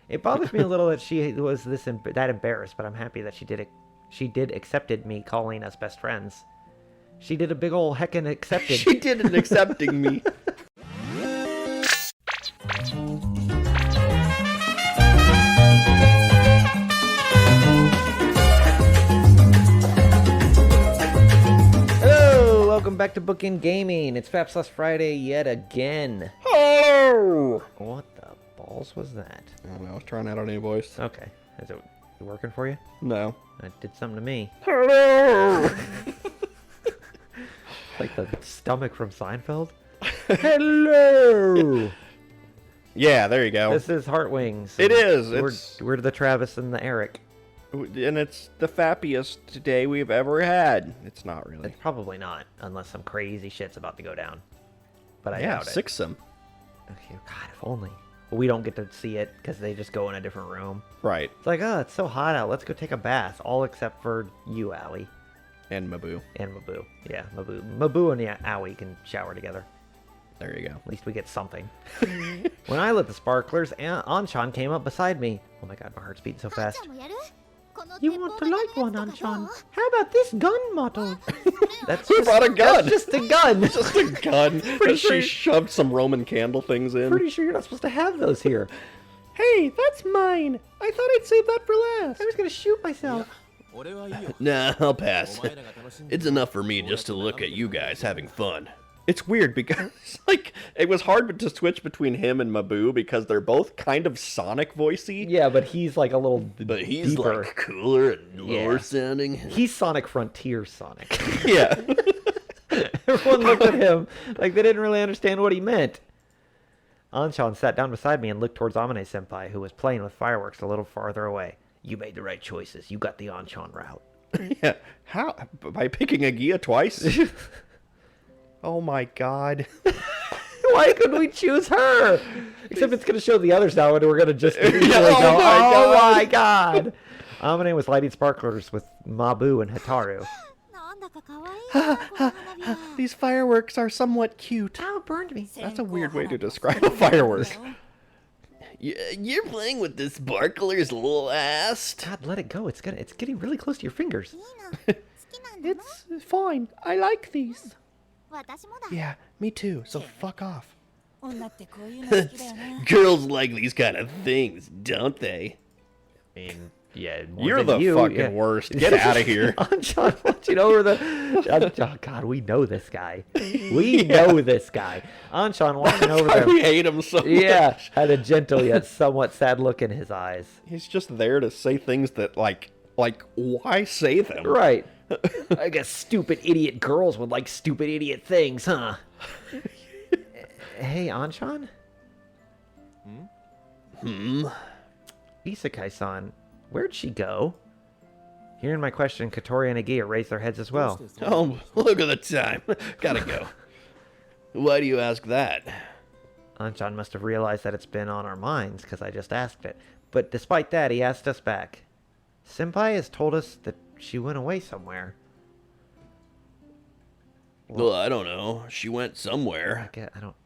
It bothers me a little that she was that embarrassed, but I'm happy that she did accepted me calling us best friends. She did a big ol' heckin' accepted. She did an accepting me. Hello, welcome back to Bookend Gaming. It's Fapsless Friday yet again. Hello! What the balls was that? I don't know, I was trying out a new voice. Okay, is it working for you? No. It did something to me. Hello! Like the stomach from Seinfeld. Hello! Yeah, there you go. This is HeartWings. It is. We're the Travis and the Eric. And it's the fappiest day we've ever had. It's not really. It's probably not, unless some crazy shit's about to go down. But I Yeah, doubt it. six some. Okay, God, if only. But we don't get to see it because they just go in a different room. Right. It's like, oh, it's so hot out. Let's go take a bath. All except for you, Allie. And Mabu. And Mabu. Yeah, Mabu. Mabu and Aoi can shower together. There you go. At least we get something. When I lit the sparklers, Anshan came up beside me. Oh my god, my heart's beating so fast. You want to light one, Anshan? How about this gun model? Who brought a gun? That's just a gun. Just a gun. Pretty sure She shoved some Roman candle things in. Pretty sure you're not supposed to have those here. Hey, that's mine. I thought I'd save that for last. I was gonna shoot myself. Nah, I'll pass. It's enough for me just to look at you guys having fun. It's weird because, like, it was hard to switch between him and Mabu because they're both kind of Sonic voicey. Yeah, but he's like a little But he's deeper. like cooler and lower sounding. He's Sonic Frontier Sonic. Yeah. Everyone looked at him like they didn't really understand what he meant. Anshan sat down beside me and looked towards Amane-senpai, who was playing with fireworks a little farther away. You made the right choices. You got the Anshan route. Yeah. How? By picking a Gia twice? Oh my god. Why couldn't we choose her? Except it's going to show the others now, and we're going to just immediately Oh go, my oh my god. Amane was lighting sparklers with Mabu and Hataru. These fireworks are somewhat cute. Ow, it burned me. That's a weird way to describe a firework. You're playing with the sparklers, little ass. God, let it go. It's getting really close to your fingers. It's fine. I like these. Yeah, me too. So fuck off. Girls like these kind of things, don't they? I mean, yeah. more You're than the you, fucking yeah. worst. Get out of here. Anshan watching over the... Oh, God, we know this guy. We know this guy. Anshan watching over I them. hate him so much. Yeah, had a gentle yet somewhat sad look in his eyes. He's just there to say things that, like, why say them? Right. I guess stupid idiot girls would like stupid idiot things, huh? Hey, Anshan? Isekai-san, where'd she go? Hearing my question, Katori and Agia raised their heads as well. Oh, look at the time. Gotta go. Why do you ask that? Anshan must have realized that it's been on our minds because I just asked it. But despite that, he asked us back. Senpai has told us that she went away somewhere. Well, I don't know. She went somewhere. I don't...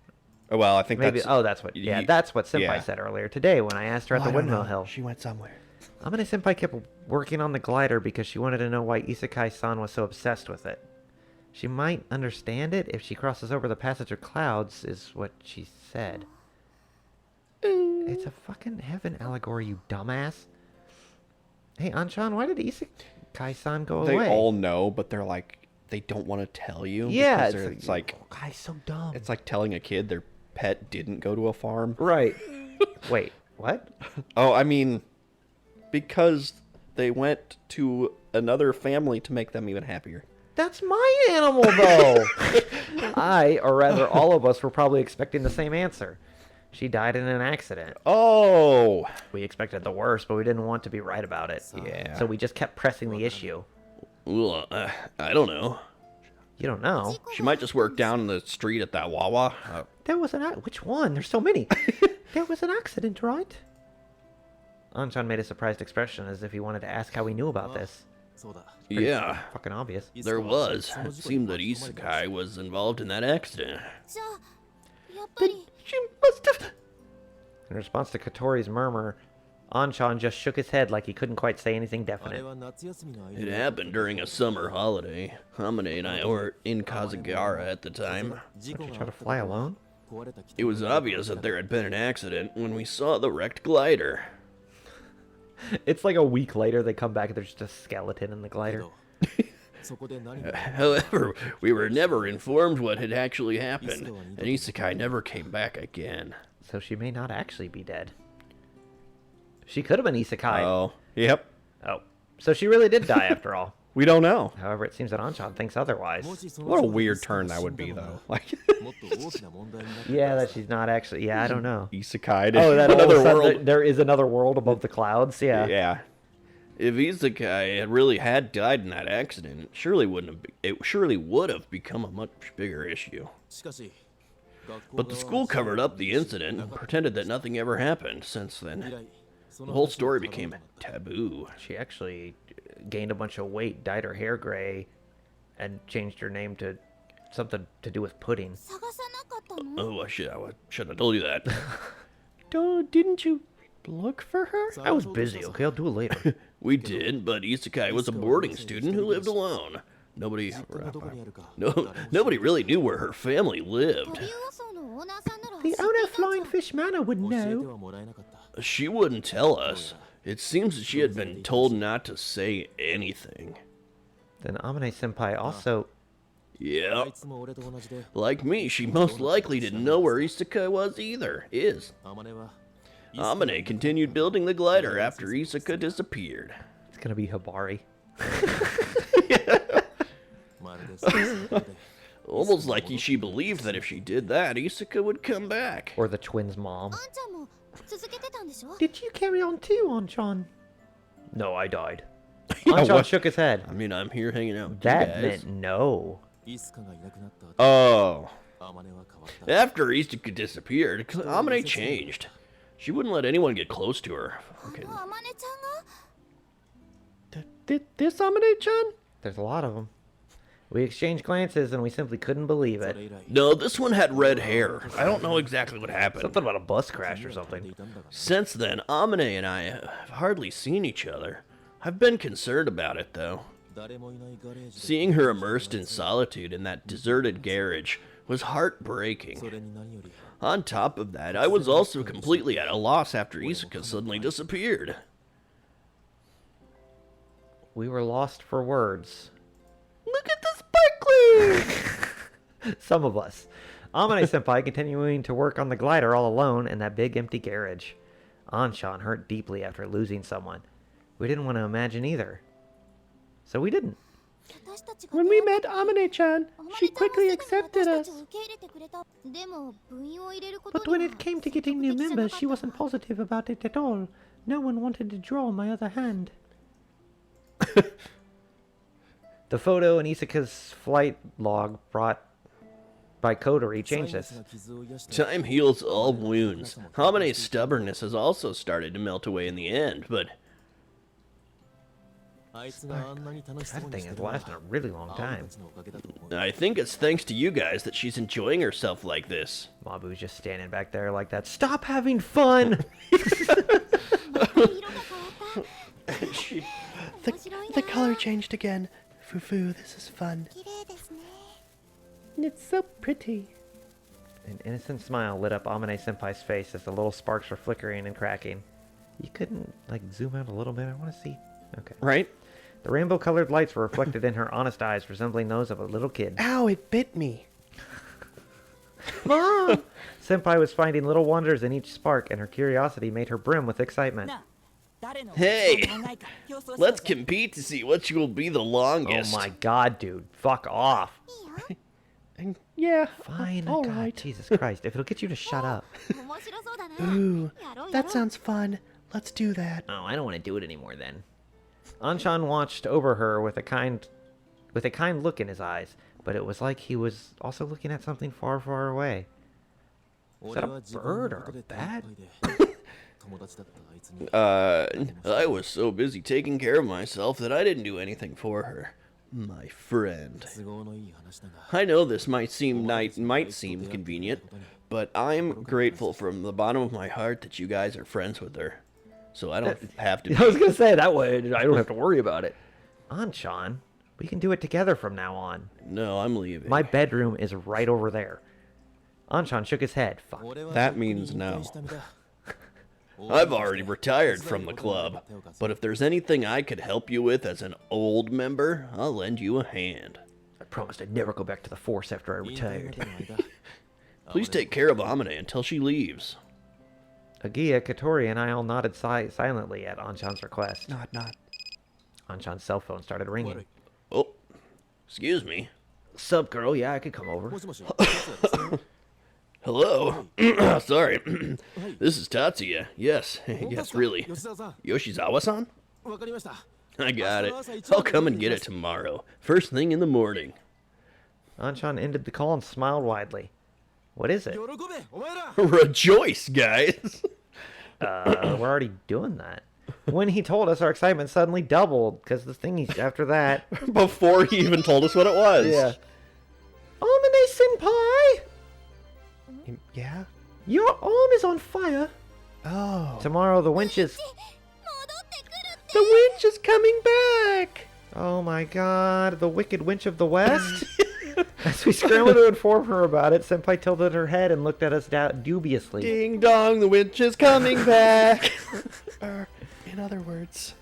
Well, I think Maybe. that's... Oh, that's what... Yeah, that's what Senpai yeah. said earlier today when I asked her at the Windmill Hill. She went somewhere. Amane-senpai kept working on the glider because she wanted to know why Isekai-san was so obsessed with it. She might understand it if she crosses over the passage of clouds, is what she said. It's a fucking heaven allegory, you dumbass. Hey, Anshan, why did Isekai-san go away? They all know, but they're like, they don't want to tell you. Yeah, It's like... Oh, guy's so dumb. It's like telling a kid their pet didn't go to a farm. Right. Wait, what? Oh, I mean, because they went to another family to make them even happier. That's my animal, though. Or rather, all of us were probably expecting the same answer. She died in an accident. Oh! We expected the worst, but we didn't want to be right about it. Yeah. So we just kept pressing the issue. Well, I don't know. You don't know? She might just work down the street at that Wawa. There was which one? There's so many. There was an accident, right? Anshan made a surprised expression as if he wanted to ask how we knew about this. Yeah, Fucking obvious. there was. It seemed that Isekai was involved in that accident. She must have... In response to Katori's murmur, Anshan just shook his head like he couldn't quite say anything definite. It happened during a summer holiday. Amane and I were in Kazagara at the time. Did you try to fly alone? It was obvious that there had been an accident when we saw the wrecked glider. It's like a week later they come back and there's just a skeleton in the glider. However, we were never informed what had actually happened, and Isekai never came back again. So she may not actually be dead. She could have been Isekai. Oh, yep. Oh, so she really did die after all. We don't know. However, it seems that Anshan thinks otherwise. What a weird turn that would be, though. Like, Yeah, that she's not actually. Yeah, I don't know. Isekai. Oh, that all of a another sudden world. there is another world above the clouds. Yeah. Yeah. If Isekai had really had died in that accident, it surely would have become a much bigger issue. But the school covered up the incident and pretended that nothing ever happened since then. The whole story became taboo. She actually gained a bunch of weight, dyed her hair gray, and changed her name to something to do with pudding. Oh, I should have told you that. didn't you look for her? I was busy. Okay, I'll do it later. We did, but Isekai was a boarding student who lived alone. Nobody really knew where her family lived. The owner of Flying Fish Manor would know. She wouldn't tell us. It seems that she had been told not to say anything. Then Amane Senpai also... Yeah. Like me, she most likely didn't know where Isekai was either. Amane continued building the glider after Isekai disappeared. It's gonna be Hibari. Almost like she believed that if she did that, Isekai would come back. Or the twins' mom. Did you carry on too, Anshan? No, I died. Anshan shook his head. I mean, I'm here hanging out with That you guys. meant no. Oh. After Isekai disappeared, Amane changed. She wouldn't let anyone get close to her. Okay. This Amane-chan? There's a lot of them. We exchanged glances and we simply couldn't believe it. No, this one had red hair. I don't know exactly what happened. Something about a bus crash or something. Since then, Amane and I have hardly seen each other. I've been concerned about it, though. Seeing her immersed in solitude in that deserted garage was heartbreaking. On top of that, I was also completely at a loss after Isekai suddenly disappeared. We were lost for words. Look at the sparkler! Some of us. Amane Senpai continuing to work on the glider all alone in that big empty garage. Anshan hurt deeply after losing someone. We didn't want to imagine either. So we didn't. When we met Amane-chan, she quickly accepted us. But when it came to getting new members, she wasn't positive about it at all. No one wanted to draw my other hand. The photo in Isekai's flight log brought by Kodori changed this. Time heals all wounds. Hamane's stubbornness has also started to melt away in the end, but... That thing is lasting a really long time. I think it's thanks to you guys that she's enjoying herself like this. Mabu's just standing back there like that. Stop having fun! The color changed again. Fufu, this is fun. It's so pretty. An innocent smile lit up Amane Senpai's face as the little sparks were flickering and cracking. You couldn't, like, zoom out a little bit? I want to see. Okay. Right? The rainbow-colored lights were reflected in her honest eyes, resembling those of a little kid. Ow, it bit me. Mom! Senpai was finding little wonders in each spark, and her curiosity made her brim with excitement. Hey! Let's compete to see which will be the longest. Oh my god, dude. Fuck off. Yeah, Fine. all God, right. Jesus Christ. If it'll get you to shut up. Ooh, that sounds fun. Let's do that. Oh, I don't want to do it anymore then. Anshan watched over her with a kind look in his eyes, but it was like he was also looking at something far, far away. Is that a bird or a bat? I was so busy taking care of myself that I didn't do anything for her. My friend. I know this might seem convenient, but I'm grateful from the bottom of my heart that you guys are friends with her. so I don't have to. I was gonna say that way I don't have to worry about it. Anshan, we can do it together from now on. No, I'm leaving. My bedroom is right over there. Anshan shook his head. Fuck. That means no. I've already retired from the club, but if there's anything I could help you with as an old member, I'll lend you a hand. I promised I'd never go back to the force after I retired. Please take care of Amane until she leaves. Agia, Katori, and I all nodded silently at Anshan's request. Not. Anshan's cell phone started ringing. Oh, excuse me. Sup, girl? Yeah, I could come over. Hello. Sorry. This is Tatsuya. Yes, yes, really. Yoshizawa-san? I got it. I'll come and get it tomorrow, first thing in the morning. Anshan ended the call and smiled widely. What is it? Rejoice, guys. We're already doing that. When he told us, our excitement suddenly doubled, because the thingies after that... Before he even told us what it was. Yeah. Amane-senpai! Yeah? Your arm is on fire! Oh. Tomorrow the winch is... The winch is coming back! Oh my god, the wicked winch of the west? As we scrambled to inform her about it, Senpai tilted her head and looked at us dubiously. Ding dong, the winch is coming back! In other words...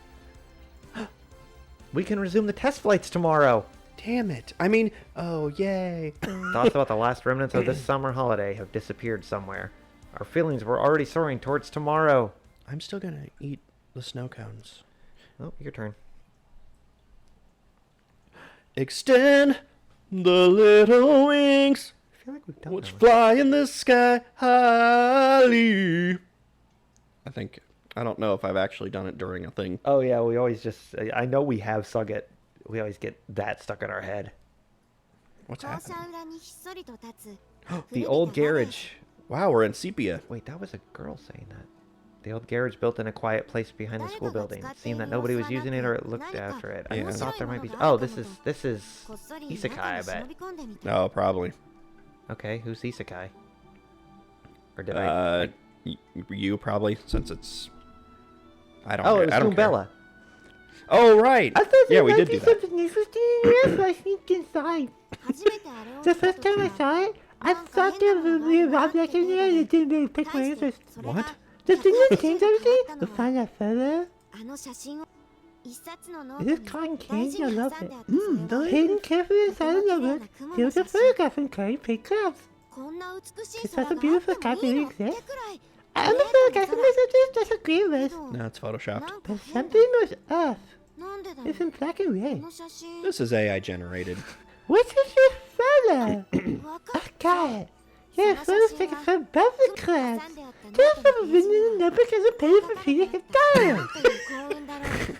We can resume the test flights tomorrow! Damn it. I mean, oh, yay. Thoughts about the last remnants of this summer holiday have disappeared somewhere. Our feelings were already soaring towards tomorrow. I'm still gonna eat the snow cones. Oh, your turn. Extend the little wings I feel like we've done which that one. fly in the sky highly. I don't know if I've actually done it during a thing. Oh yeah, we always just... I know we have sung it. We always get that stuck in our head. What's happening? The old garage. Wow, we're in sepia. Wait, that was a girl saying that. The old garage built in a quiet place behind the school building. It seemed that nobody was using it or looked after it. I Yeah. thought there might be... Oh, this is Isekai, I bet. Oh, probably. Okay, who's Isekai? Or did You probably, since it's... I don't Oh, care. it was I don't care. Goombella. Oh, right. I thought Yeah, we did do that. something interesting. Yes, I sneaked inside. The first time I saw it, I thought there was a weird object in there and it didn't really pick my interest. What? The thing that changed everything? To find that photo? This cotton candy, I love it. Hidden carefully inside of the book, here was a photograph and carried pink clouds. Is such a beautiful sky really exist? I'm a photograph and I disagree with. No, it's photoshopped. But something was off. It's in black and white. This is AI generated. What's with your photo? I got it. Yeah, photos taken from both the class. Tell someone written in the notebook as a penny for free to hit down.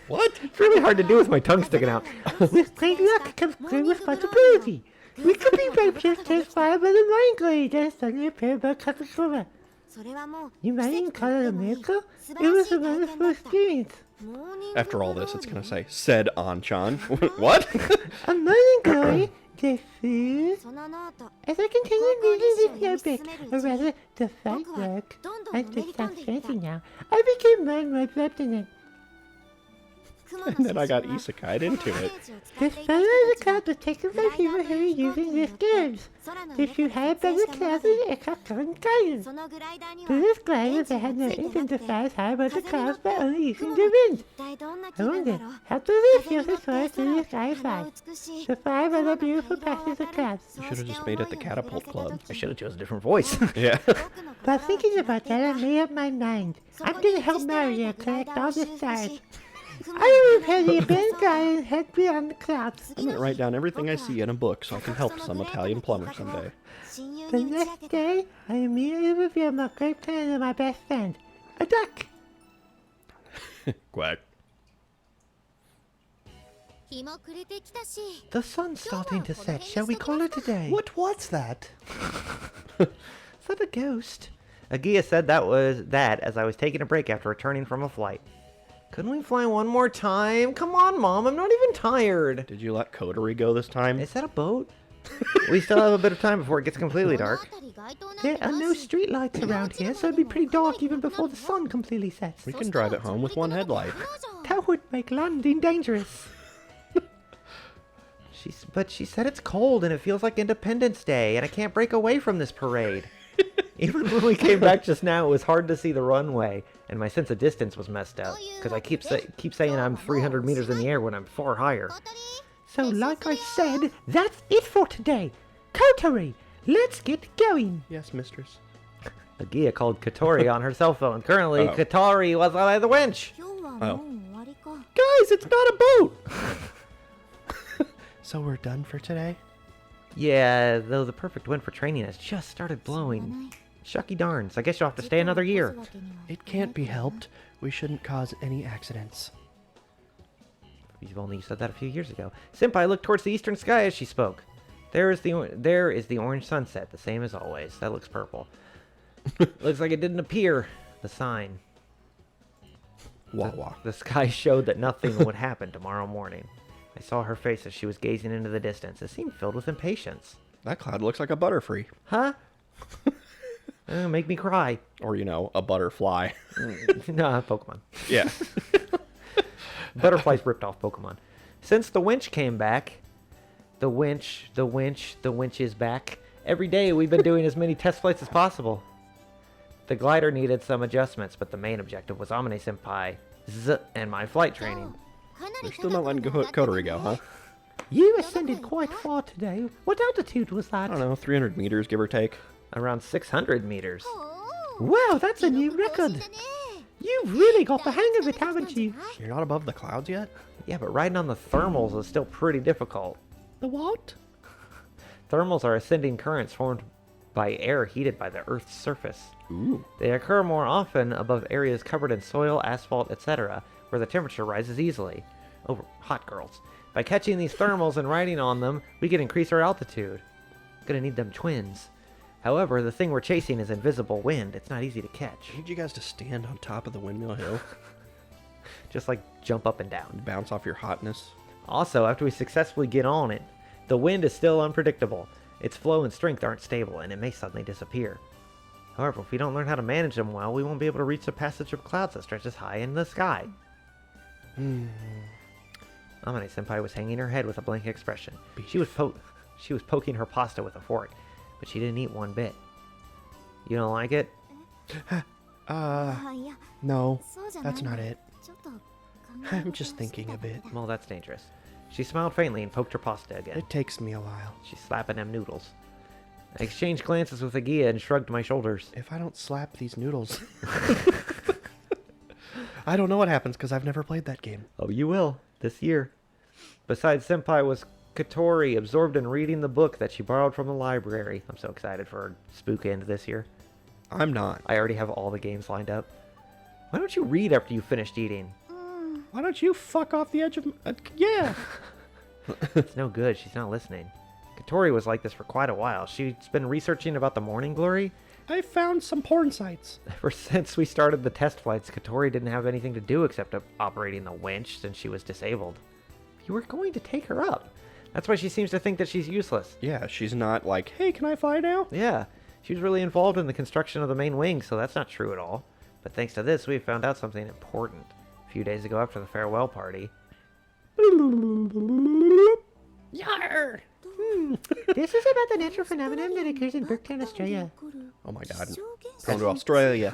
What? It's really hard to do with my tongue sticking out. With great luck comes great responsibility. We could be raptures terrified by the mind glade that suddenly appear about Kakakura. You might even call it a miracle? It was a wonderful experience. After all this, it's gonna say, said Anchan. What? A morning glory, the food. As I continued reading this notebook, or rather, the fight work, this sounds fancy now, I became more and more absorbed in it. And then I got isekai'd into it. This photo of the cloud was taken by people who were using this games. If you had better clouds than aircraft current guidance. For this glider, they had no engine to fly as high above the clouds by only using the wind. I wonder, how do they feel to soar through the sky fly? To fly by the beautiful passes of clouds. You should have just made it the Catapult Club. I should have chosen a different voice. Yeah. By thinking about that, I made up my mind. I'm gonna help Mario collect all the stars. I will repair the abandoned garden and head beyond the clouds. I'm gonna write down everything I see in a book so I can help some Italian plumber someday. The next day, I immediately revealed my great plan to my best friend, a duck. Quack. The sun's starting to set. Shall we call it a day? What was that? Is that a ghost? Agia said that as I was taking a break after returning from a flight. Couldn't we fly one more time? Come on, Mom. I'm not even tired. Did you let Coterie go this time? Is that a boat? We still have a bit of time before it gets completely dark. There are no streetlights around here, so it'd be pretty dark even before the sun completely sets. We can drive it home with one headlight. That would make landing dangerous. But she said it's cold and it feels like Independence Day, and I can't break away from this parade. Even when we came back just now, it was hard to see the runway, and my sense of distance was messed up, because I keep saying I'm 300 meters in the air when I'm far higher. So like I said, that's it for today. Kotori, let's get going. Yes, mistress. Agia called Katori on her cell phone. Currently, Uh-oh. Katori was on the winch. Oh. Guys, it's not a boat! So we're done for today? Yeah, though the perfect wind for training has just started blowing. Shucky darns, I guess you'll have to stay another year. It can't be helped. We shouldn't cause any accidents. You've only said that a few years ago. Senpai looked towards the eastern sky as she spoke. There is the orange sunset, the same as always. That looks purple. Looks like it didn't appear. The sign. Wah wah. The sky showed that nothing would happen tomorrow morning. I saw her face as she was gazing into the distance. It seemed filled with impatience. That cloud looks like a butterfree. Huh? Make me cry. Or, a butterfly. Nah, Pokemon. Yeah. Butterflies ripped off Pokemon. Since the winch came back, the winch is back. Every day we've been doing as many test flights as possible. The glider needed some adjustments, but the main objective was Amane Senpai and my flight training. They're still not letting Kotori go, huh? You ascended quite far today. What altitude was I that? don't know, 300 meters, give or take. Around 600 meters. Wow, that's a new record. You've really got the hang of it, haven't you? You're not above the clouds yet? Yeah, but riding on the thermals is still pretty difficult. The what? Thermals are ascending currents formed by air heated by the Earth's surface. Ooh. They occur more often above areas covered in soil, asphalt, etc., where the temperature rises easily. Over hot girls. By catching these thermals and riding on them, we can increase our altitude. Gonna need them twins. However, the thing we're chasing is invisible wind. It's not easy to catch. I need you guys to stand on top of the windmill hill. Just like jump up and down. Bounce off your hotness. Also, after we successfully get on it, the wind is still unpredictable. Its flow and strength aren't stable, and it may suddenly disappear. However, if we don't learn how to manage them well, we won't be able to reach the passage of clouds that stretches high in the sky. Amane Senpai was hanging her head with a blank expression. She was poking her pasta with a fork, but she didn't eat one bit. You don't like it? No, that's not it. I'm just thinking a bit. Well, that's dangerous. She smiled faintly and poked her pasta again. It takes me a while. She's slapping them noodles. I exchanged glances with Agia and shrugged my shoulders. If I don't slap these noodles... I don't know what happens because I've never played that game. Oh, you will, this year. Besides Senpai was Katori, absorbed in reading the book that she borrowed from the library. I'm so excited for Spook End this year. I'm not. I already have all the games lined up. Why don't you read after you finished eating? Why don't you fuck off the edge of... yeah! It's no good, she's not listening. Katori was like this for quite a while. She's been researching about the morning glory. I found some porn sites. Ever since we started the test flights, Katori didn't have anything to do except operating the winch since she was disabled. You were going to take her up. That's why she seems to think that she's useless. Yeah, she's not like, hey, can I fly now? Yeah, she was really involved in the construction of the main wing, so that's not true at all. But thanks to this, we found out something important. A few days ago after the farewell party. Yarr! This is about the natural phenomenon that occurs in Burketown, Australia. Oh my god. Going to Australia.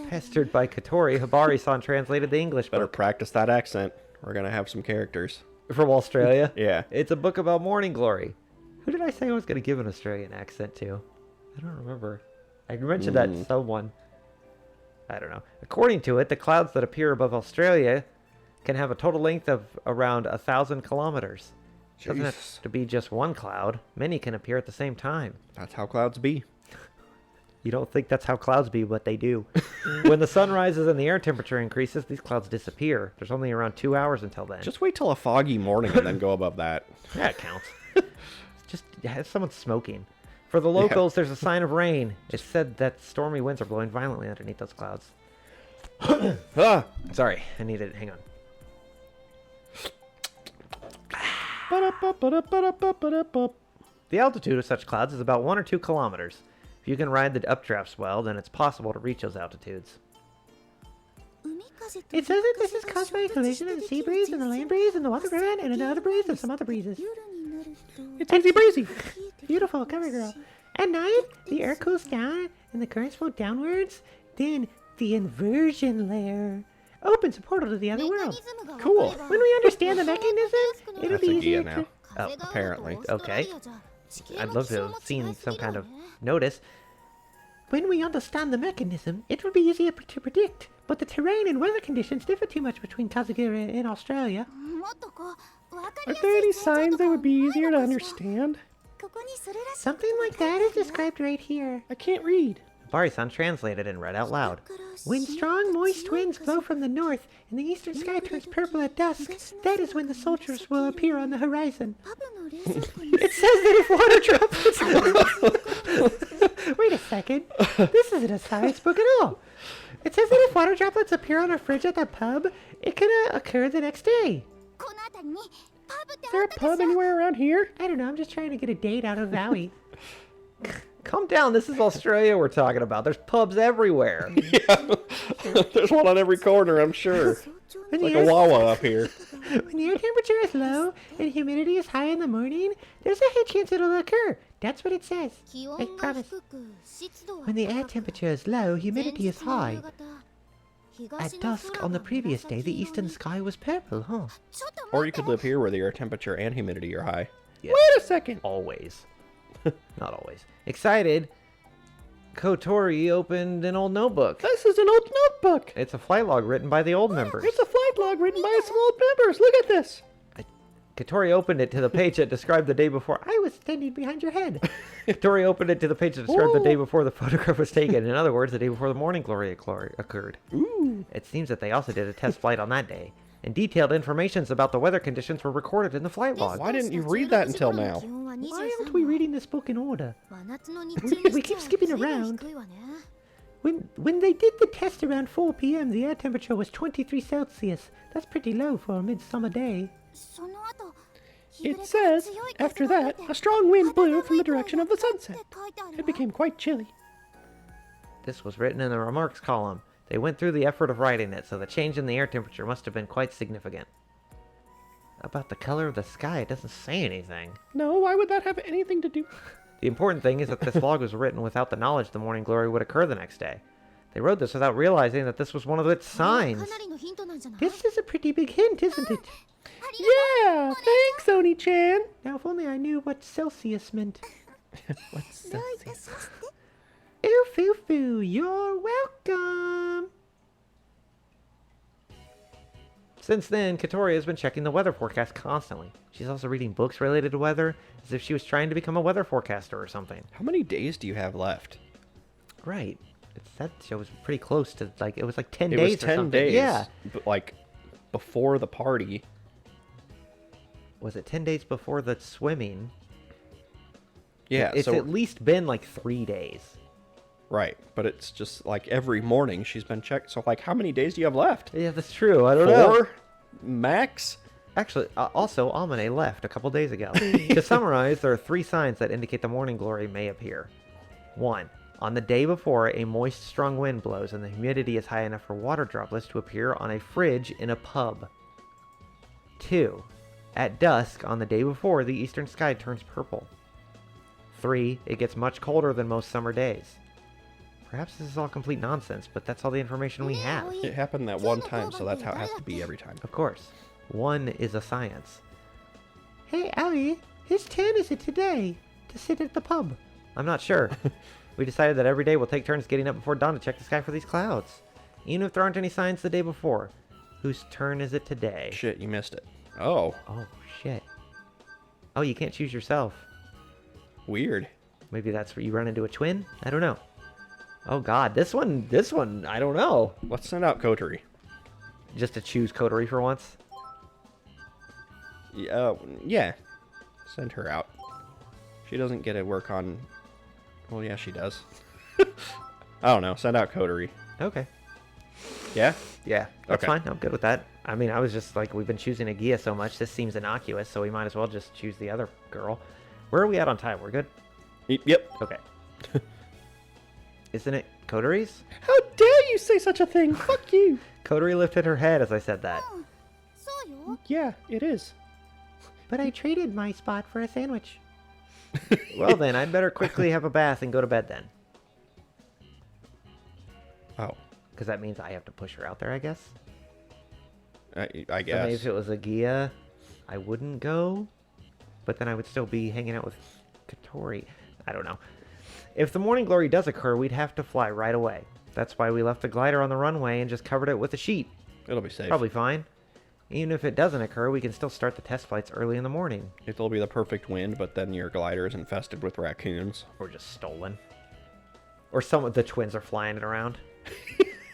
Pestered by Katori, Hibari-san translated the English Better book. practice that accent. We're gonna have some characters. From Australia? Yeah. It's a book about morning glory. Who did I say I was going to give an Australian accent to? I don't remember. I mentioned that to someone. I don't know. According to it, the clouds that appear above Australia can have a total length of around 1,000 kilometers. It doesn't have Jesus. to be just one cloud. Many can appear at the same time. That's how clouds be. You don't think that's how clouds be, but they do. When the sun rises and the air temperature increases, these clouds disappear. There's only around 2 hours until then. Just wait till a foggy morning and then go above that. Yeah, it counts. Just have someone smoking. For the locals, there's a sign of rain. It's said that stormy winds are blowing violently underneath those clouds. Ah! Sorry, I needed it. Hang on. The altitude of such clouds is about 1 or 2 kilometers. If you can ride the updrafts well, then it's possible to reach those altitudes. It says that this is caused by a collision of the sea breeze and the land breeze and the water current and another breeze and some other breezes. It's easy breezy. Beautiful, cover girl. At night, the air cools down and the currents flow downwards. Then the inversion layer opens a portal to the other world. Cool. When we understand the mechanism, it'll That's be a easier Gia to... now. Oh, Apparently. okay. I'd love to have seen some kind of notice. When we understand the mechanism, it will be easier to predict. But the terrain and weather conditions differ too much between Kazagura and Australia. Are there any signs that would be easier to understand? Something like that is described right here. I can't read. Bari-san translated and read out loud. When strong, moist winds blow from the north and the eastern sky turns purple at dusk, that is when the soldiers will appear on the horizon. It says that if water droplets... Wait a second. This isn't a science book at all. It says that if water droplets appear on a fridge at the pub, it can occur the next day. Is there a pub anywhere around here? I don't know, I'm just trying to get a date out of Maui. Calm down, this is Australia we're talking about. There's pubs everywhere. Yeah. There's one on every corner, I'm sure. When Like the a air- Wawa up here. When the air temperature is low and humidity is high in the morning, there's a high chance it'll occur. That's what it says. I promise. When the air temperature is low, humidity is high. At dusk on the previous day, the eastern sky was purple, huh? Or you could live here where the air temperature and humidity are high. Yes, Wait a second. always. Not always. Excited, Kotori opened an old notebook. This is an old notebook. It's a flight log written by the old members. It's a flight log written by some old members. Look at this. Kotori opened it to the page that described the day before. I was standing behind your head. Kotori opened it to the page that described the day before the photograph was taken. In other words, the day before the morning glory occurred. Ooh. It seems that they also did a test flight on that day, and detailed informations about the weather conditions were recorded in the flight log. Why didn't you read that until now? Why aren't we reading this book in order? We keep skipping around. When they did the test around 4 p.m., the air temperature was 23 Celsius. That's pretty low for a midsummer day. It says, after that, a strong wind blew from the direction of the sunset. It became quite chilly. This was written in the remarks column. They went through the effort of writing it, so the change in the air temperature must have been quite significant. About the color of the sky, it doesn't say anything. No, why would that have anything to do? The important thing is that this log was written without the knowledge the morning glory would occur the next day. They wrote this without realizing that this was one of its signs. This is a pretty big hint, isn't it? Yeah, thanks, Oni-chan. Now, if only I knew what Celsius meant. What's Celsius? Ooh, foo, foo, you're welcome. Since then, Katori has been checking the weather forecast constantly. She's also reading books related to weather, as if she was trying to become a weather forecaster or something. How many days do you have left? Right. That show was pretty close to, like, it was like 10 It days was or 10 something. days. Yeah. But, like, before the party. Was it 10 days before the swimming? Yeah, It's so at least been like 3 days. right, but it's just like every morning she's been checked. So like, how many days do you have left? Yeah, that's true. I don't know. 4 max. Actually, also, Amane left a couple days ago. To summarize, there are 3 signs that indicate the morning glory may appear. 1. On the day before, a moist, strong wind blows and the humidity is high enough for water droplets to appear on a fridge in a pub. 2. At dusk, on the day before, the eastern sky turns purple. 3. It gets much colder than most summer days. Perhaps this is all complete nonsense, but that's all the information we have. It happened that one time, so that's how it has to be every time. Of course. 1 is a science. Hey, Allie, whose turn is it today to sit at the pub? I'm not sure. We decided that every day we'll take turns getting up before dawn to check the sky for these clouds. Even if there aren't any signs the day before. Whose turn is it today? Shit, you missed it. Oh, Oh, shit. Oh, you can't choose yourself. weird. Maybe that's where you run into a twin? I don't know. Oh god, this one, I don't know. Let's send out Kotori. Just to choose Coterie for once? Yeah. Send her out. She doesn't get to work on... Well, yeah, she does. I don't know. Send out Kotori. Okay. Yeah? Yeah, that's Okay. fine. I'm good with that. I mean, I was just like, we've been choosing Agia so much, this seems innocuous, so we might as well just choose the other girl. Where are we at on time? We're good? Yep. Okay. Isn't it Kotori's? How dare you say such a thing? Fuck you. Kotori lifted her head as I said that. Yeah, it is. But I traded my spot for a sandwich. Well then, I'd better quickly have a bath and go to bed then. Oh, Because that means I have to push her out there, I guess. I So maybe guess. if it was a Gia, I wouldn't go. But then I would still be hanging out with Kotori. I don't know. If the morning glory does occur, we'd have to fly right away. That's why we left the glider on the runway and just covered it with a sheet. It'll be safe. Probably fine. Even if it doesn't occur, we can still start the test flights early in the morning. It'll be the perfect wind, but then your glider is infested with raccoons. Or just stolen. Or some of the twins are flying it around.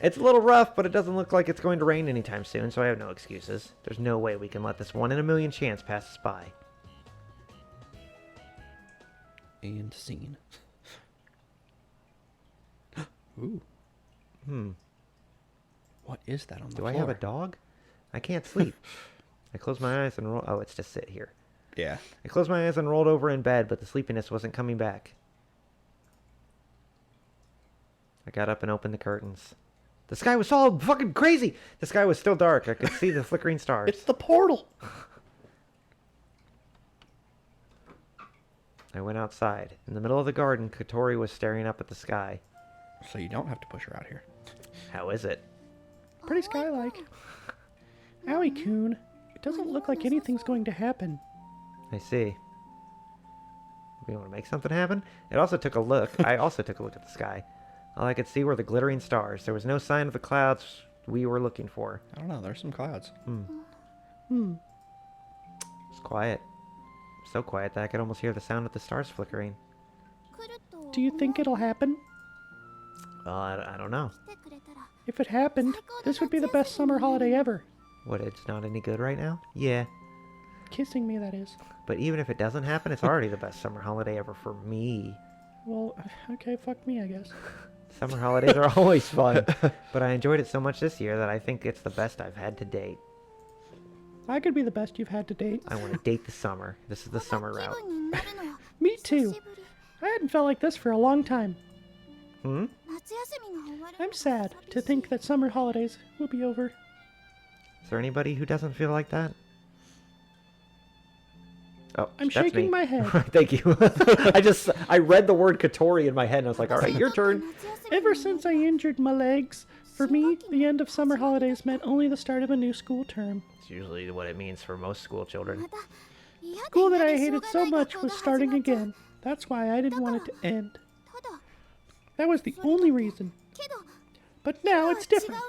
It's a little rough, but it doesn't look like it's going to rain anytime soon, so I have no excuses. There's no way we can let this 1 in a million chance pass us by. And scene. Ooh. What is that on the Do floor? I have a dog? I can't sleep. I closed my eyes and rolled... Oh, it's just sit here. Yeah. I closed my eyes and rolled over in bed, but the sleepiness wasn't coming back. I got up and opened the curtains. The sky was all fucking crazy! The sky was still dark. I could see the flickering stars. It's the portal! I went outside. In the middle of the garden, Kotori was staring up at the sky. So you don't have to push her out here. How is it? Pretty sky-like. Owie-coon, it doesn't look like anything's going to happen. I see. We want to make something happen? It also took a look. I also took a look at the sky. All I could see were the glittering stars. There was no sign of the clouds we were looking for. I don't know, there's some clouds. It's quiet. So quiet that I could almost hear the sound of the stars flickering. Do you think it'll happen? Well, I don't know. If it happened, this would be the best summer holiday ever. What, it's not any good right now? Yeah. Kissing me, that is. But even if it doesn't happen, it's already the best summer holiday ever for me. Well, okay, fuck me, I guess. Summer holidays are always fun, but I enjoyed it so much this year that I think it's the best I've had to date. I could be the best you've had to date. I want to date the summer. This is the summer route. Me too. I hadn't felt like this for a long time. Hmm? I'm sad to think that summer holidays will be over. Is there anybody who doesn't feel like that? Oh, I'm that's shaking me. my head. Thank you. I read the word Kotori in my head and I was like, all right, your turn. Ever since I injured my legs, for me, the end of summer holidays meant only the start of a new school term. It's usually what it means for most school children. School that I hated so much was starting again. That's why I didn't want it to end. That was the only reason. But now it's different.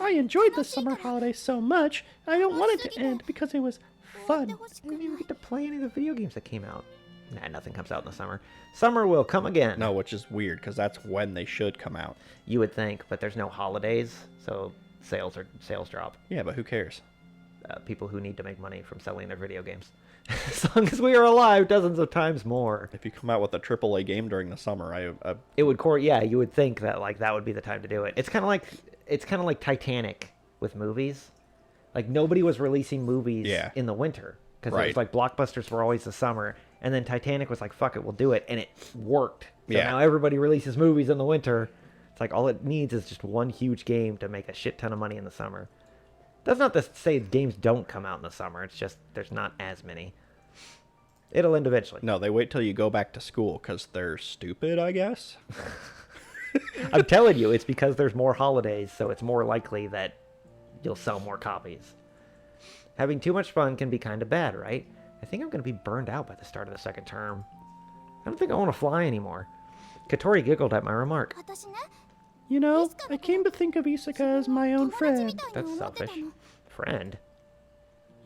I enjoyed the summer holiday so much, I don't want it to end because it was fun. I didn't even get to play any of the video games that came out. Nah, nothing comes out in the summer. Summer will come again. No, which is weird, because that's when they should come out. You would think, but there's no holidays, so sales drop. Yeah, but who cares? People who need to make money from selling their video games. As long as we are alive, dozens of times more. If you come out with a AAA game during the summer, It would yeah, you would think that like that would be the time to do it. It's kind of like Titanic with movies. Like nobody was releasing movies in the winter because it was like blockbusters were always the summer, and then Titanic was like, fuck it, we'll do it, and it worked. So now everybody releases movies in the winter. It's like all it needs is just one huge game to make a shit ton of money in the summer. That's not to say games don't come out in the summer. It's just there's not as many. It'll end eventually. No, they wait till you go back to school because they're stupid, I guess. I'm telling you, it's because there's more holidays, so it's more likely that you'll sell more copies. Having too much fun can be kind of bad, right? I think I'm going to be burned out by the start of the second term. I don't think I want to fly anymore. Kotori giggled at my remark. You know, I came to think of Isaka as my own friend. That's selfish. Friend?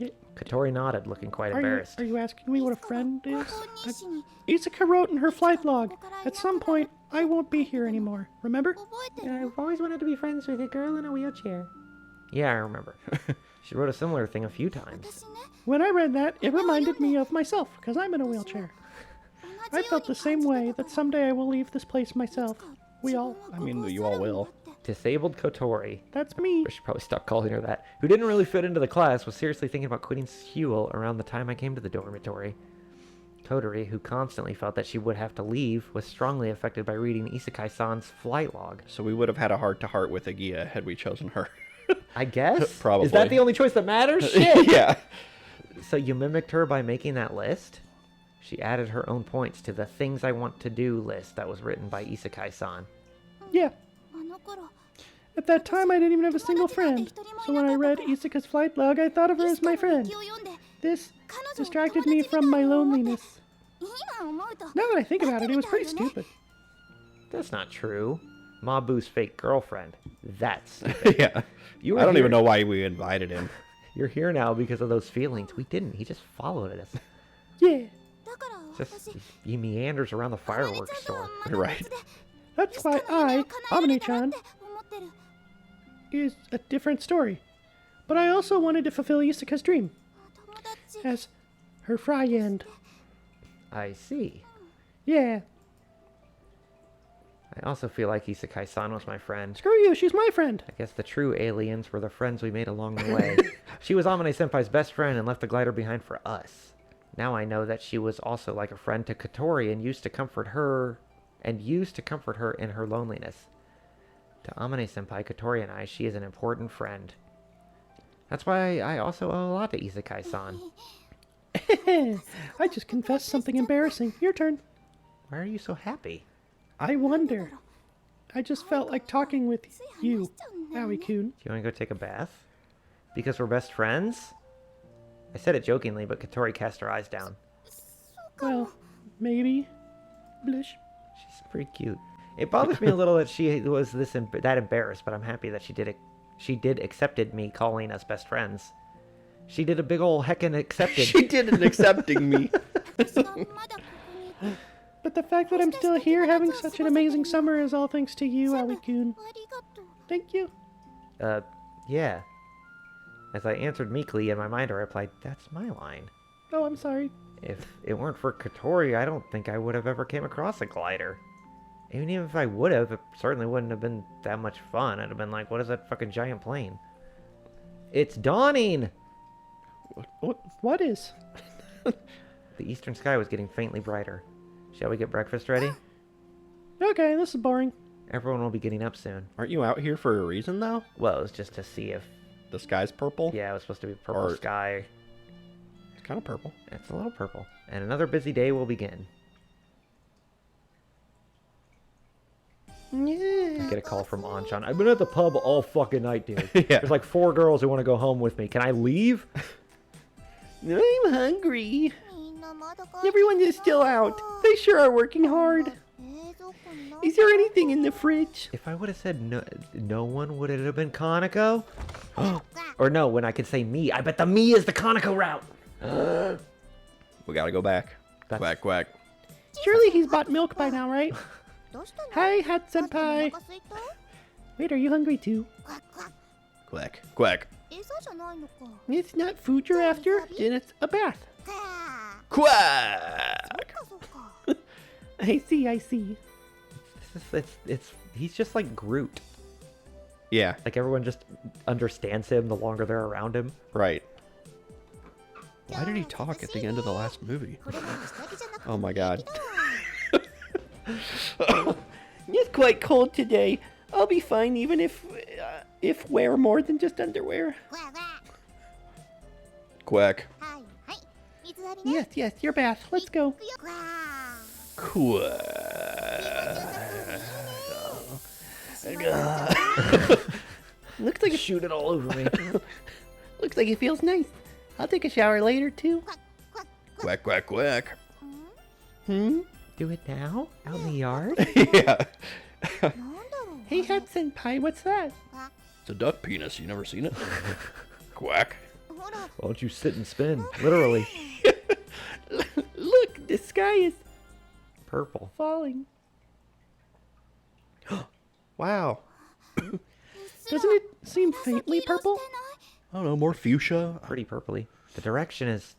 Y- Kotori nodded, looking quite embarrassed. Are you asking me what a friend is? Isaka wrote in her flight log, at some point, I won't be here anymore. Remember? I've always wanted to be friends with a girl in a wheelchair. Yeah, I remember. She wrote a similar thing a few times. When I read that, it reminded me of myself, because I'm in a wheelchair. I felt the same way that someday I will leave this place myself. We all... I mean, you all will. Disabled Kotori, That's me. I should probably stop calling her that, who didn't really fit into the class, was seriously thinking about quitting school around the time I came to the dormitory. Toturi, who constantly felt that she would have to leave, was strongly affected by reading Isekai-san's flight log. So we would have had a heart-to-heart with Agia had we chosen her. I guess? Probably. Is that the only choice that matters? Shit! Yeah. So you mimicked her by making that list? She added her own points to the things I want to do list that was written by Isekai-san. Yeah. At that time, I didn't even have a single friend. So when I read Isaka's flight log, I thought of her as my friend. This distracted me from my loneliness. Now that I think about it, it was pretty stupid. That's not true. Mabu's fake girlfriend. That's stupid. Yeah. You I were don't here- even know why we invited him. You're here now because of those feelings. We didn't. He just followed us. Yeah. Just he meanders around the fireworks store. Right. That's why Amane-chan, is a different story. But I also wanted to fulfill Isaka's dream as her friend. I see. Yeah. I also feel like Isekai-san was my friend. Screw you, she's my friend. I guess the true aliens were the friends we made along the way. She was Amane-senpai's best friend and left the glider behind for us. Now I know that she was also like a friend to Katori and used to comfort her in her loneliness. To Amane-senpai, Katori, and I, she is an important friend. That's why I also owe a lot to Isekai-san. I just confessed something embarrassing. Your turn. Why are you so happy? I wonder. I just felt like talking with you, Aoi-kun. Do you want to go take a bath? Because we're best friends? I said it jokingly, but Katori cast her eyes down. Well, maybe. Blush. She's pretty cute. It bothers me a little that she was that embarrassed, but I'm happy that she did accepted me calling us best friends. She did a big ol' heckin' accepted. She didn't accepting me. But the fact that I'm still here having such an amazing summer is all thanks to you, Aoi-kun. Thank you. Yeah. As I answered meekly, in my mind I replied, that's my line. Oh, I'm sorry. If it weren't for Katori, I don't think I would have ever came across a glider. Even if I would have, it certainly wouldn't have been that much fun. I'd have been like, what is that fucking giant plane? It's dawning! What is? The eastern sky was getting faintly brighter. Shall we get breakfast ready? Okay, this is boring. Everyone will be getting up soon. Aren't you out here for a reason, though? Well, it was just to see if... The sky's purple? Yeah, it was supposed to be purple Or- sky. It's kind of purple. It's a little purple. And another busy day will begin. Yeah. Get a call from Anshan. I've been at the pub all fucking night, dude. Yeah. There's like 4 girls who want to go home with me. Can I leave? I'm hungry. Everyone is still out. They sure are working hard. Is there anything in the fridge? If I would have said no one, would it have been Kaneko? Or no, when I could say me. I bet the me is the Kaneko route. We gotta go back. That's- Quack, quack. Surely he's bought milk by now, right? Hi, Hat Senpai. Wait, are you hungry too? Quack, quack. It's not food you're after, then it's a bath. Quack! I see. He's just like Groot. Yeah, Like everyone just understands him the longer they're around him. right. Why did he talk at the end of the last movie? Oh my god. It's quite cold today. I'll be fine even if wear more than just underwear. Quack. Yes, your bath. Let's go. Looks like Shoot it all over me. looks like it feels nice. I'll take a shower later too. Quack, quack, quack. Hmm? Do it now? Out in the yard? Yeah. Hey, Hat Senpai, what's that? It's a duck penis. You never seen it? Quack. Why don't you sit and spin? Literally. Look, the sky is Purple. falling. Wow. Doesn't it seem faintly purple? I don't know, more fuchsia. Pretty purpley. The direction is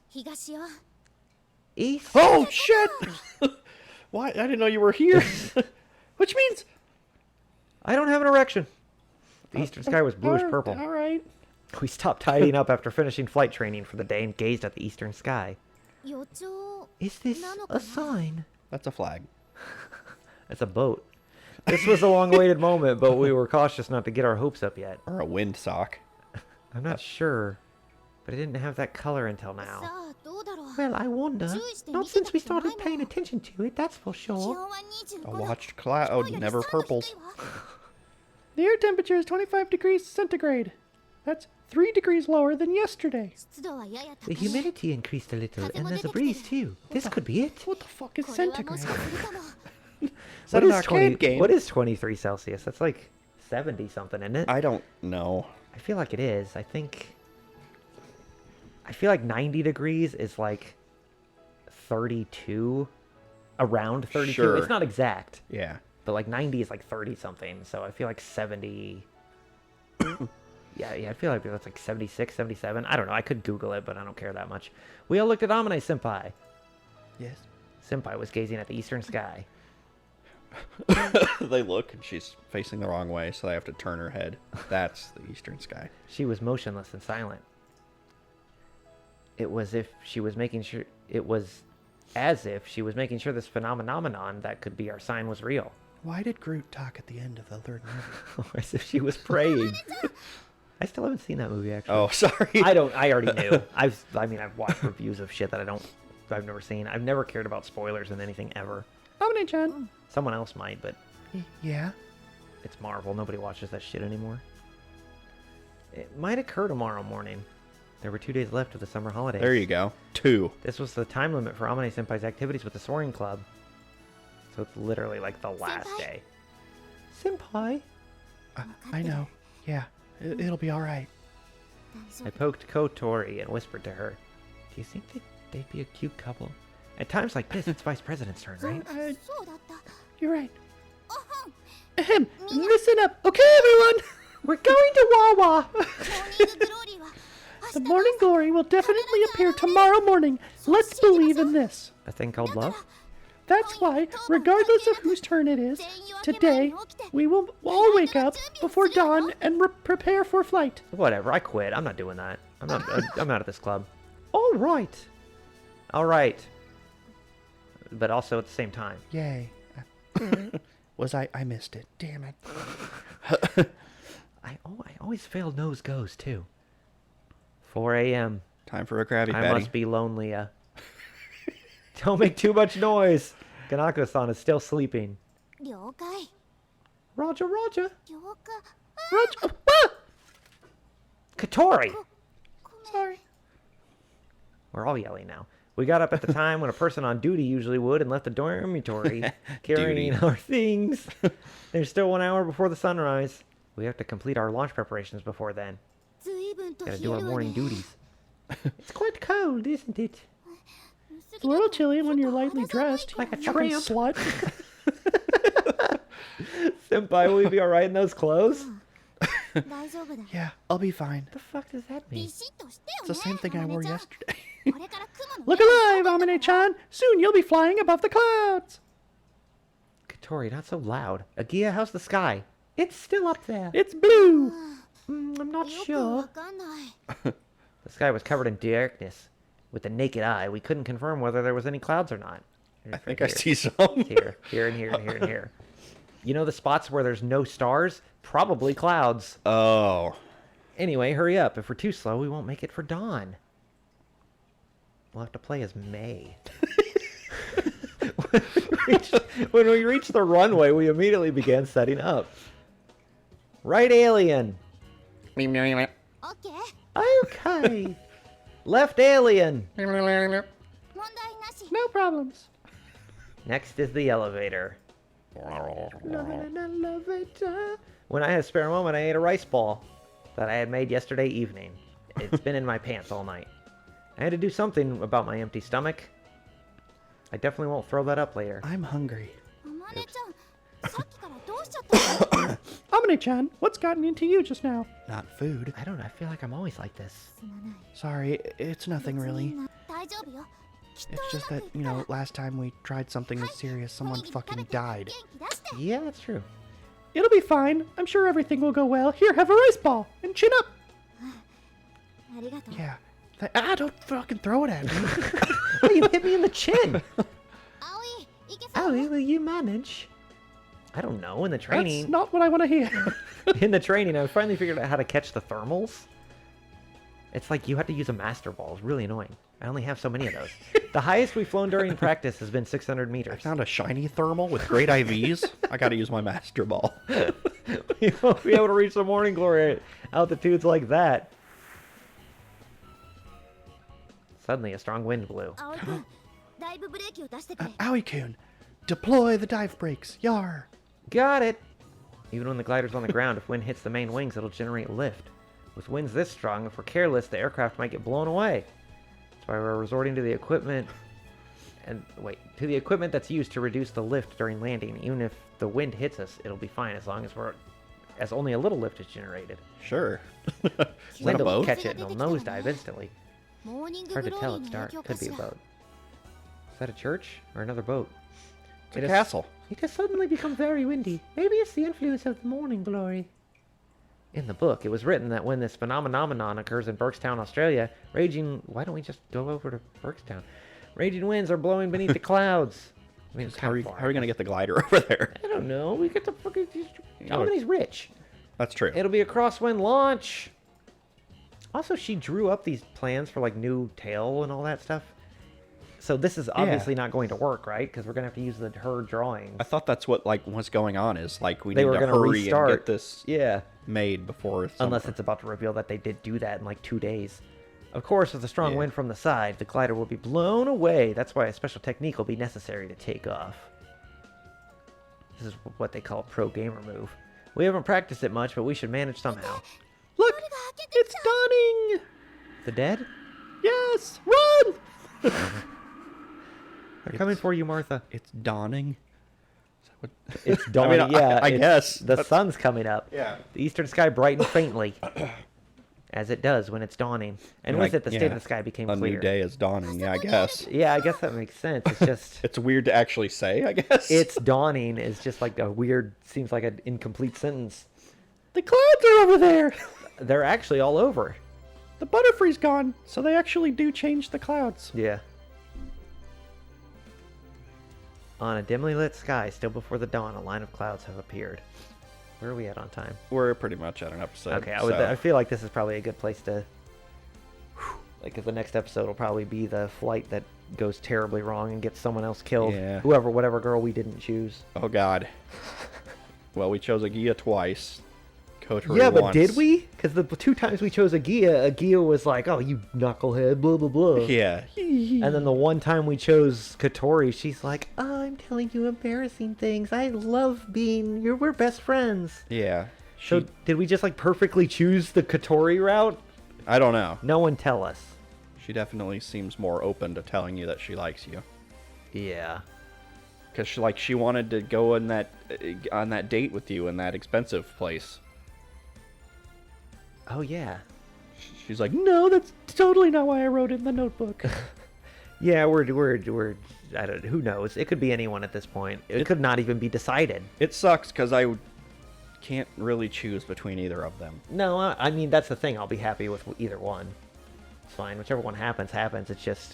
east. Oh, shit! Why? I didn't know you were here. Which means I don't have an erection. The eastern sky was bluish purple. All right. We stopped tidying up after finishing flight training for the day and gazed at the eastern sky. Is this a sign? That's a flag. It's a boat. This was a long-awaited moment, but we were cautious not to get our hopes up yet. Or a windsock. I'm not sure, but it didn't have that color until now. Well, I wonder. Not since we started paying attention to it, that's for sure. A watched cloud never purples. The air temperature is 25 degrees centigrade. That's 3 degrees lower than yesterday. The humidity increased a little, and there's a breeze too. This could be it. What the fuck is centigrade? Is that an arcade game? What is 23 Celsius? That's like 70 something, isn't it? I don't know. I feel like it is. I feel like 90 degrees is like 32, around 32. Sure. It's not exact, Yeah. but like 90 is like 30 something. So I feel like 70. Yeah, I feel like that's like 76, 77. I don't know. I could Google it, but I don't care that much. We all looked at Amane Senpai. Yes. Senpai was gazing at the eastern sky. They look and she's facing the wrong way, so they have to turn her head. That's the eastern sky. She was motionless and silent. It was as if she was making sure this phenomenon that could be our sign was real. Why did Groot talk at the end of the third movie? As if she was praying. I still haven't seen that movie, actually. Oh, sorry. I already knew. I've watched reviews of shit that I've never seen. I've never cared about spoilers in anything ever. Amane-chan. Someone else might, but Yeah. it's Marvel. Nobody watches that shit anymore. It might occur tomorrow morning. There were 2 days left of the summer holidays. There you go. 2. This was the time limit for Amane Senpai's activities with the Soaring Club. So it's literally like the last day. Senpai? I know. Yeah. It'll be all right. I poked Kotori and whispered to her, "Do you think they'd be a cute couple?" At times like this, it's Vice President's turn, right? You're right. Ahem. Listen up. Okay, everyone. We're going to Wawa! The morning glory will definitely appear tomorrow morning. Let's believe in this. A thing called love? That's why, regardless of whose turn it is, today we will all wake up before dawn and prepare for flight. Whatever, I quit. I'm not doing that. I'm not at this club. All right. All right. But also at the same time. Yay. I missed it. Damn it. I always fail nose goes, too. 4 a.m. Time for a Krabby I Patty. must be lonely. Don't make too much noise. Kanako-san is still sleeping. Roger, Roger. Roger. Katori! Sorry. We're all yelling now. We got up at the time when a person on duty usually would and left the dormitory carrying Duty. our things. There's still 1 hour before the sunrise. We have to complete our launch preparations before then. Gotta do our morning duties. It's quite cold, isn't it? It's a little chilly when you're lightly dressed. Like a fucking tramp. slut. Senpai, will you be alright in those clothes? Yeah, I'll be fine. What the fuck does that mean? It's the same thing I wore yesterday. Look alive, Amane-chan. Soon you'll be flying above the clouds. Katori, not so loud. Agia, how's the sky? It's still up there. It's blue. I'm not sure. The sky was covered in darkness. With the naked eye, we couldn't confirm whether there was any clouds or not. I think I Here. see some. Here, and here, and here, and here. You know the spots where there's no stars? Probably clouds. Oh. Anyway, hurry up. If we're too slow, we won't make it for dawn. We'll have to play as May. When we reached the runway, we immediately began setting up. Right alien. Okay. Left alien. No problems. Next is the elevator. Elevator. When I had a spare moment, I ate a rice ball that I had made yesterday evening. It's been in my pants all night. I had to do something about my empty stomach. I definitely won't throw that up later. I'm hungry. Amane-chan, what's gotten into you just now? Not food. I don't know. I feel like I'm always like this. Sorry, it's nothing really. It's just that, last time we tried something this serious, someone fucking died. Yeah, that's true. It'll be fine. I'm sure everything will go well. Here, have a rice ball. And chin up. Yeah, Don't fucking throw it at me. Oh, you hit me in the chin. Aoi, will you manage? I don't know. In the training, That's not what I want to hear. in the training, I finally figured out how to catch the thermals. It's like you have to use a master ball. It's really annoying. I only have so many of those. The highest we've flown during practice has been 600 I meters. found a shiny thermal with great IVs. I gotta use my master ball. We won't be able to reach the morning glory at altitudes like that. Suddenly, a strong wind blew. Aoi-kun, deploy the dive brakes. Yar. Got it! Even when the glider's on the ground, if wind hits the main wings, it'll generate lift. With winds this strong, if we're careless, the aircraft might get blown away. That's why we're resorting to the equipment to the equipment that's used to reduce the lift during landing. Even if the wind hits us, it'll be fine as only a little lift is generated. Sure. Is that Wind a will boat? catch it and it'll nosedive instantly. Hard to tell, it's dark. Could be a boat. Is that a church or another boat? It's a castle. It has suddenly become very windy. Maybe it's the influence of the morning glory. In the book, it was written that when this phenomenon occurs in Burkestown, Australia, why don't we just go over to Burkestown? Raging winds are blowing beneath the clouds. I mean, it's How kind are, of you, far. how are we gonna get the glider over there? I don't know. We get the fucking... know- Amane's rich. That's true. It'll be a crosswind launch. Also, she drew up these plans for, like, new tail and all that stuff. So this is obviously not going to work, right? Because we're going to have to use her drawings. I thought that's what what's going on is we They need were to gonna hurry restart. and get this Yeah. made before. Unless summer. it's about to reveal that they did do that in, like, 2 days. Of course, with a strong Yeah. wind from the side, the glider will be blown away. That's why a special technique will be necessary to take off. This is what they call a pro gamer move. We haven't practiced it much, but we should manage somehow. Look, it's dawning. The dead? Yes, run. They're coming for you, Martha. It's dawning. Is that what... It's dawning, I yeah. I it's- guess. The sun's coming up. Yeah. The eastern sky brightened faintly, as it does when it's dawning. And with it, the state of the sky became a clear. new day is dawning. Yeah, I guess. Yeah, I guess that makes sense. It's just... It's weird to actually say, I guess. it's dawning is just like a weird, seems like an incomplete sentence. The clouds are over there. They're actually all over. The Butterfree's gone, so they actually do change the clouds. Yeah. On a dimly lit sky, still before the dawn, a line of clouds have appeared. Where are we at on time? We're pretty much at an episode. Okay, so- I feel like this is probably a good place to... Like, 'cause the next episode will probably be the flight that goes terribly wrong and gets someone else killed. Yeah. Whatever girl we didn't choose. Oh God. Well, we chose Agia twice. Kotori Yeah, but once. did we? Because the 2 times we chose Agia was like, oh, you knucklehead, blah, blah, blah. Yeah. And then the one time we chose Kotori, she's like, Oh, I'm telling you embarrassing things. I love being... We're best friends. Yeah. so did we just, like, perfectly choose the Kotori route? I don't know. No one tell us. She definitely seems more open to telling you that she likes you. Yeah. Because she wanted to go on that date with you in that expensive place. Oh, yeah. She's like, No, that's totally not why I wrote it in the notebook. Yeah, we're I don't who knows? It could be anyone at this point. It could not even be decided. it sucks because I can't really choose between either of them. No, I mean, that's the thing. I'll be happy with either one. It's fine. Whichever one happens, happens. It's just...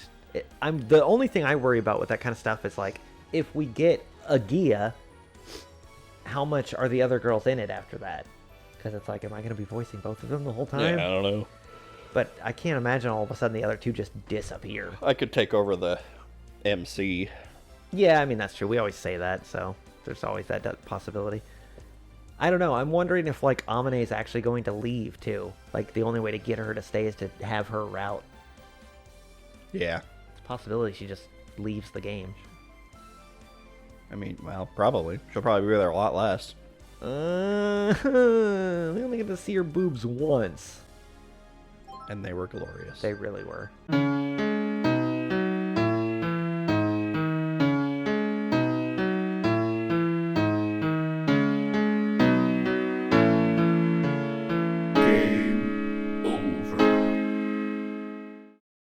the only thing I worry about with that kind of stuff is, like, if we get Agia, how much are the other girls in it after that? Because it's like, am I going to be voicing both of them the whole time? Yeah, I don't know. But I can't imagine all of a sudden the other 2 just disappear. I could take over the MC. Yeah, I mean, that's true. We always say that, so there's always that possibility. I don't know. I'm wondering if, like, Amane is actually going to leave, too. Like, the only way to get her to stay is to have her route. Yeah. It's a possibility she just leaves the game. I mean, well, probably. She'll probably be there a lot less. We only get to see her boobs once. And they were glorious. They really were.